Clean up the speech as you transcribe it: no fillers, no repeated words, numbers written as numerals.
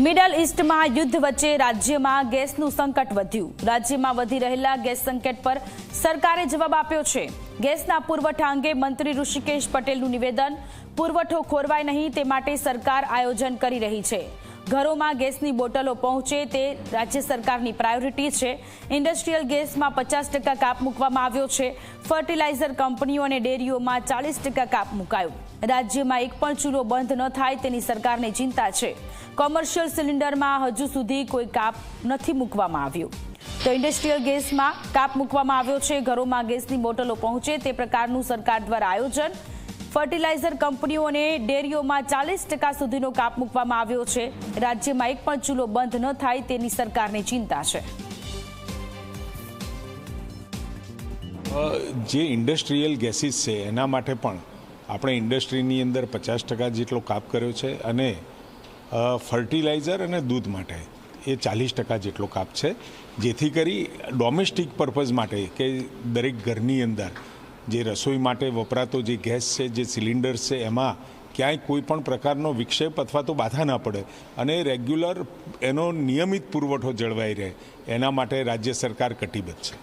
Middle ઈસ્ટમાં યુદ્ધ વચ્ચે રાજ્યમાં ગેસનું સંકટ વધ્યું। રાજ્યમાં વધી રહેલા ગેસ સંકટ પર સરકારે જવાબ આપ્યો છે। ગેસના પુરવઠા અંગે મંત્રી ઋષિકેશ પટેલનું નિવેદન। પુરવઠો ખોરવાય નહીં તે માટે સરકાર આયોજન કરી રહી છે। ઘરોમાં ગેસની બોટલો પહોંચે તે રાજ્ય સરકારની પ્રાયોરિટી છે। ઇન્ડસ્ટ્રીયલ ગેસમાં 50% કાપ મૂકવામાં આવ્યો છે। ફર્ટિલાઇઝર કંપનીઓ અને ડેરીઓમાં 40% કાપ મુકાયો। રાજ્યમાં એક પણ ચૂલો બંધ ન થાય તેની સરકારને ચિંતા છે। કોમર્શિયલ સિલિન્ડરમાં હજુ સુધી કોઈ કાપ નથી મૂકવામાં આવ્યો। તો ઇન્ડસ્ટ્રીયલ ગેસમાં કાપ મૂકવામાં આવ્યો છે। ઘરોમાં ગેસની બોટલો પહોંચે તે પ્રકારનું સરકાર દ્વારા આયોજન। ફર્ટિલાઇઝર કંપનીઓ અને ડેરીઓમાં 40% સુધીનો કાપ મૂકવામાં આવ્યો છે। રાજ્યમાં એક પણ ચૂલો બંધ ન થાય તેની સરકારને ચિંતા છે। જે ઇન્ડસ્ટ્રીયલ ગેસીસ છે એના માટે પણ આપણે ઇન્ડસ્ટ્રીની અંદર 50% જેટલો કાપ કર્યો છે અને ફર્ટિલાઇઝર અને દૂધ માટે એ 40% જેટલો કાપ છે, જેથી કરી ડોમેસ્ટિક પર્પઝ માટે કે દરેક ઘરની અંદર જે રસોઈ માટે વપરાતો જે ગેસ છે, જે સિલિન્ડર્સ છે, એમાં ક્યાંય કોઈ પણ પ્રકારનો વિક્ષેપ અથવા તો બાધા ના પડે અને રેગ્યુલર એનો નિયમિત પુરવઠો જળવાઈ રહે એના માટે રાજ્ય સરકાર કટિબદ્ધ છે।